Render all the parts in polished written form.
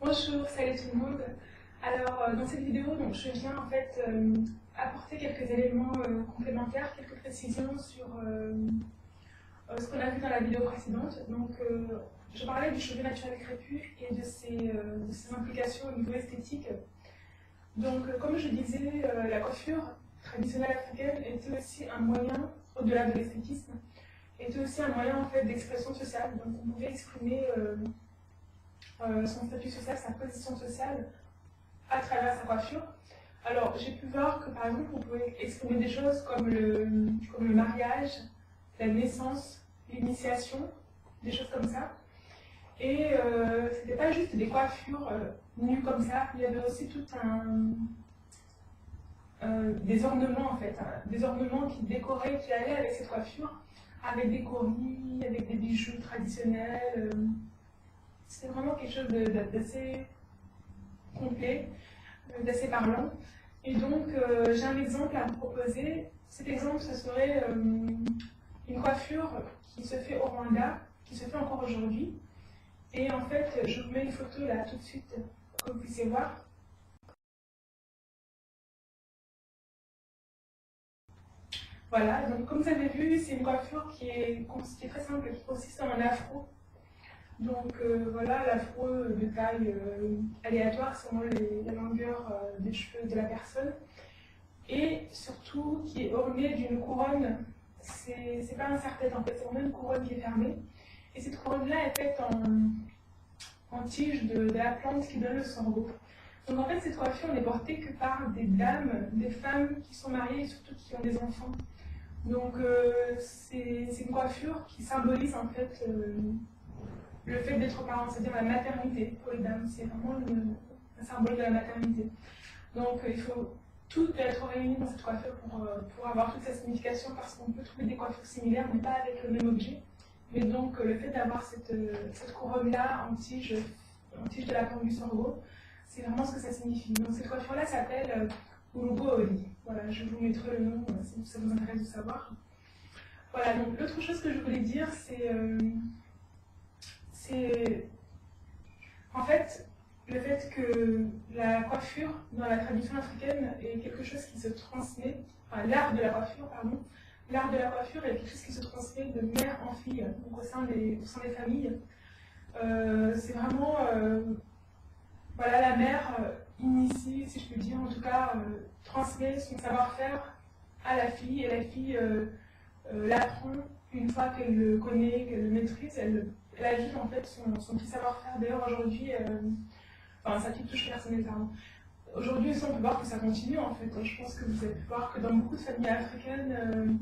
Bonjour, salut tout le monde. Alors, dans cette vidéo, je viens en fait apporter quelques éléments complémentaires, quelques précisions sur ce qu'on a vu dans la vidéo précédente. Je parlais du cheveu naturel crépus et de ses implications au niveau esthétique. Comme je disais, la coiffure traditionnelle africaine était aussi un moyen, au-delà de l'esthétisme, était aussi un moyen en fait d'expression sociale. Donc, on pouvait exprimer son statut social, sa position sociale à travers sa coiffure. Alors, j'ai pu voir que par exemple, on pouvait exprimer des choses comme le mariage, la naissance, l'initiation, des choses comme ça. Et c'était pas juste des coiffures nues comme ça, il y avait aussi tout des ornements en fait, des ornements qui décoraient, qui allaient avec cette coiffure, avec des coris, avec des bijoux traditionnels. C'était vraiment quelque chose d'assez complet, d'assez parlant. Et donc, j'ai un exemple à vous proposer. Cet exemple, ce serait une coiffure qui se fait au Rwanda, qui se fait encore aujourd'hui. Et en fait, je vous mets une photo là tout de suite pour que vous puissiez voir. Voilà, donc comme vous avez vu, c'est une coiffure qui est très simple, qui consiste en un afro. Voilà, l'afro de taille aléatoire selon la longueur des cheveux de la personne. Et surtout qui est ornée d'une couronne, c'est pas un serre-tête en fait, c'est vraiment une couronne qui est fermée. Et cette couronne-là est faite en tige de la plante qui donne le sorgho. Donc en fait, cette coiffure n'est portée que par des dames, des femmes qui sont mariées et surtout qui ont des enfants. C'est une coiffure qui symbolise en fait le fait d'être parent, c'est-à-dire la maternité pour les dames. C'est vraiment un symbole de la maternité. Donc il faut tout être réuni dans cette coiffure pour avoir toute sa signification, parce qu'on peut trouver des coiffures similaires, mais pas avec le même objet. Mais donc le fait d'avoir cette couronne-là en tige de la plante du sorgho, c'est vraiment ce que ça signifie. Donc cette coiffure-là s'appelle Urugo Oli. Voilà, je vous mettrai le nom si ça vous intéresse de savoir. Voilà, donc l'autre chose que je voulais dire, c'est en fait le fait que la coiffure dans la tradition africaine est quelque chose qui se transmet, enfin l'art de la coiffure, pardon, l'art de la coiffure est quelque chose qui se transmet de mère en fille, donc au sein des familles. C'est vraiment, voilà, la mère initie, si je peux dire, en tout cas, transmet son savoir-faire à la fille, et la fille l'apprend une fois qu'elle le connaît, qu'elle le maîtrise, elle ajoute en fait son petit savoir-faire. D'ailleurs, aujourd'hui, enfin, sa petite touche personnelle, pardon. Aujourd'hui, on peut voir que ça continue en fait. Je pense que vous avez pu voir que dans beaucoup de familles africaines,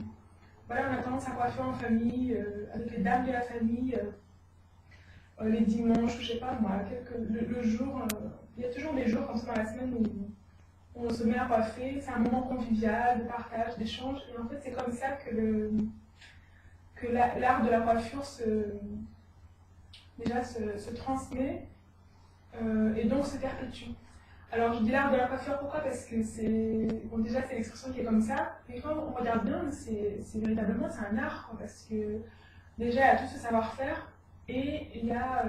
voilà, on a tendance à coiffer en famille, avec les dames de la famille, les dimanches, je sais pas moi, le jour, il y a toujours des jours comme ça dans la semaine où on se met à coiffer. C'est un moment convivial, de partage, d'échange, et en fait c'est comme ça que l'art de la coiffure se transmet et donc se perpétue. Alors je dis l'art de la coiffure, pourquoi? Parce que déjà c'est l'expression qui est comme ça, mais quand on regarde bien, c'est véritablement un art, parce que déjà il y a tout ce savoir-faire, et il y a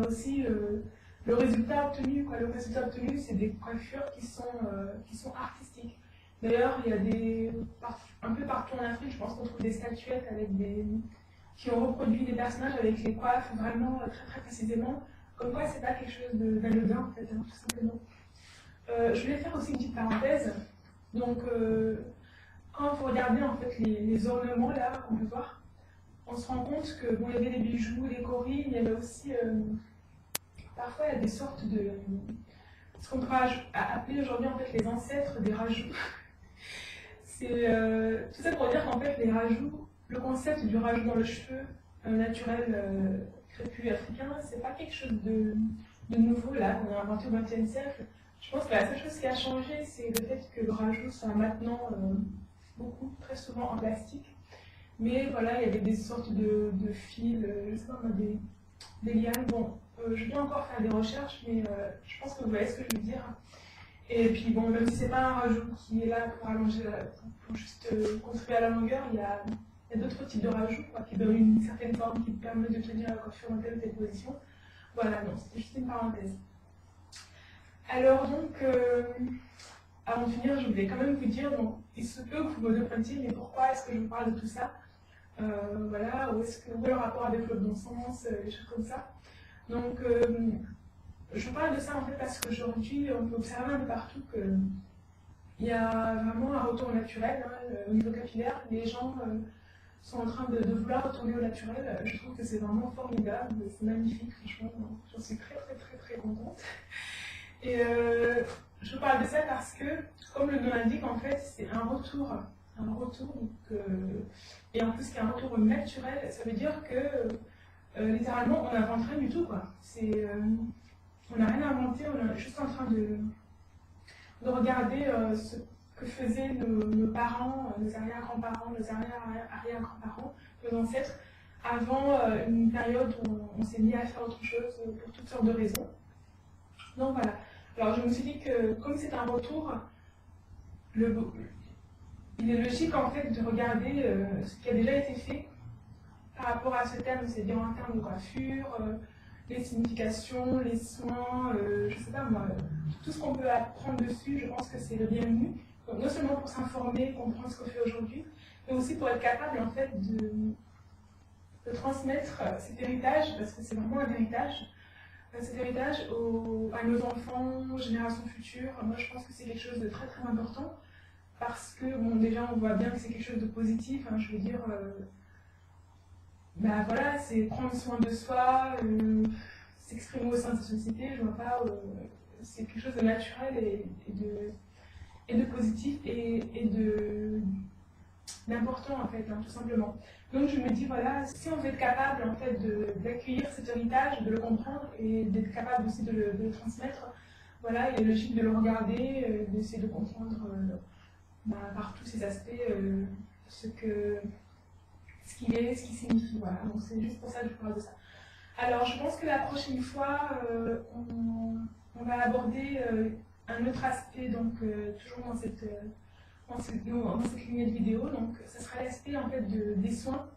aussi le résultat obtenu. Le résultat obtenu, c'est des coiffures qui sont artistiques. D'ailleurs, il y a un peu partout en Afrique, je pense qu'on trouve des statuettes qui ont reproduit des personnages avec les coiffes vraiment très très précisément. Comme quoi, c'est pas quelque chose d'anodin en fait, tout simplement. Je voulais faire aussi une petite parenthèse. Quand vous regardez en fait les ornements là qu'on peut voir, on se rend compte que il y avait des bijoux, des coris, il y avait aussi parfois il y a des sortes de ce qu'on pourrait appeler aujourd'hui en fait les ancêtres des rajouts. C'est tout ça pour dire qu'en fait les rajouts, le concept du rajout dans le cheveu naturel crépus africain, c'est pas quelque chose de nouveau là qu'on a inventé au XXe siècle. Je pense que la seule chose qui a changé, c'est le fait que le rajout soit maintenant très souvent en plastique. Mais voilà, il y avait des sortes de fils, je sais pas, des lianes. Bon, je dois encore faire des recherches, mais je pense que vous voyez ce que je veux dire. Et puis bon, même si c'est pas un rajout qui est là pour allonger, pour juste construire à la longueur, il y a d'autres types de rajouts qui donnent une certaine forme, qui permettent de tenir la coiffure dans telle ou telle position. Voilà, non, c'était juste une parenthèse. Alors donc, avant de finir, je voulais quand même vous dire, donc, il se peut que vous me demandiez, mais pourquoi est-ce que je vous parle de tout ça? Voilà, où est le rapport avec le bon sens, des choses comme ça. Donc, je parle de ça en fait parce qu'aujourd'hui, on peut observer un peu partout qu'il y a vraiment un retour au naturel, hein, au niveau capillaire. Les gens sont en train de vouloir retourner au naturel. Je trouve que c'est vraiment formidable, c'est magnifique, franchement. J'en suis très très très très contente. Et je parle de ça parce que, comme le nom l'indique, en fait, c'est un retour. Donc, et en plus, qu'il y a un retour naturel, ça veut dire que littéralement, on n'invente rien du tout, quoi. On n'a rien inventé, on est juste en train de regarder ce que faisaient nos parents, nos arrière-grands-parents, nos arrière-arrière-grands-parents, nos ancêtres, avant une période où on s'est mis à faire autre chose pour toutes sortes de raisons. Donc voilà. Alors je me suis dit que comme c'est un retour, il est logique en fait de regarder ce qui a déjà été fait par rapport à ce thème, c'est-à-dire en termes de coiffure, les significations, les soins, je sais pas moi, tout ce qu'on peut apprendre dessus, je pense que c'est le bienvenu. Donc, non seulement pour s'informer, comprendre ce qu'on fait aujourd'hui, mais aussi pour être capable en fait de transmettre cet héritage, parce que c'est vraiment un héritage, cet héritage à nos enfants, aux générations futures. Moi je pense que c'est quelque chose de très très important, parce que bon, déjà on voit bien que c'est quelque chose de positif, hein, je veux dire, bah voilà, c'est prendre soin de soi, s'exprimer au sein de la société, je vois pas, c'est quelque chose de naturel et de positif et d'important en fait, hein, tout simplement. Donc je me dis voilà, si on veut être capable en fait d'accueillir cet héritage, de le comprendre et d'être capable aussi de le transmettre, voilà, il est logique de le regarder, d'essayer de comprendre par tous ces aspects ce qu'il est, ce qu'il signifie. Voilà. Donc c'est juste pour ça que je parle de ça. Alors je pense que la prochaine fois, on va aborder un autre aspect, donc toujours dans cette lignée de vidéo. Donc ça sera l'aspect en fait des soins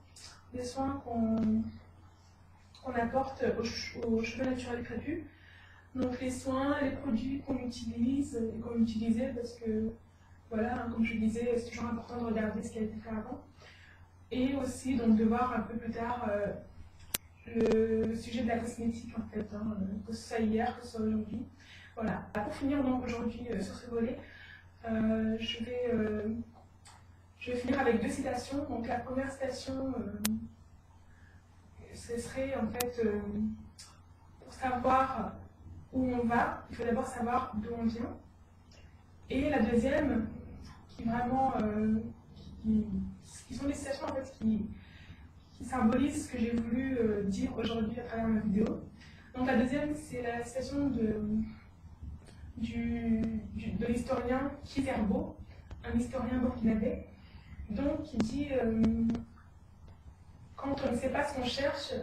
qu'on apporte aux cheveux naturels crépus. Donc les soins, les produits qu'on utilise et qu'on utilisait, parce que voilà, hein, comme je disais, c'est toujours important de regarder ce qui a été fait avant. Et aussi donc de voir un peu plus tard le sujet de la cosmétique en fait, hein, que ce soit hier, que ce soit aujourd'hui. Voilà. Pour finir donc aujourd'hui sur ce volet, je vais finir avec 2 citations. Donc la première citation, ce serait en fait pour savoir où on va, il faut d'abord savoir d'où on vient. Et la deuxième, qui vraiment qui sont des citations en fait qui symbolisent ce que j'ai voulu dire aujourd'hui à travers ma vidéo. Donc la deuxième, c'est la citation de l'historien Kizerbo, un historien burkinabé, donc qui dit quand on ne sait pas ce qu'on cherche,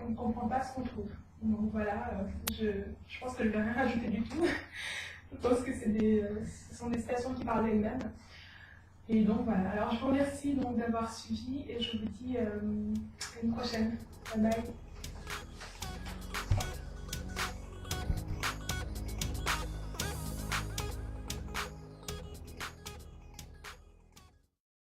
on ne comprend pas ce qu'on trouve. Donc voilà, je pense que je ne vais rien rajouter du tout. Je pense que ce sont des citations qui parlent d'elles-mêmes. Et donc voilà, alors je vous remercie donc d'avoir suivi et je vous dis à une prochaine. Bye bye.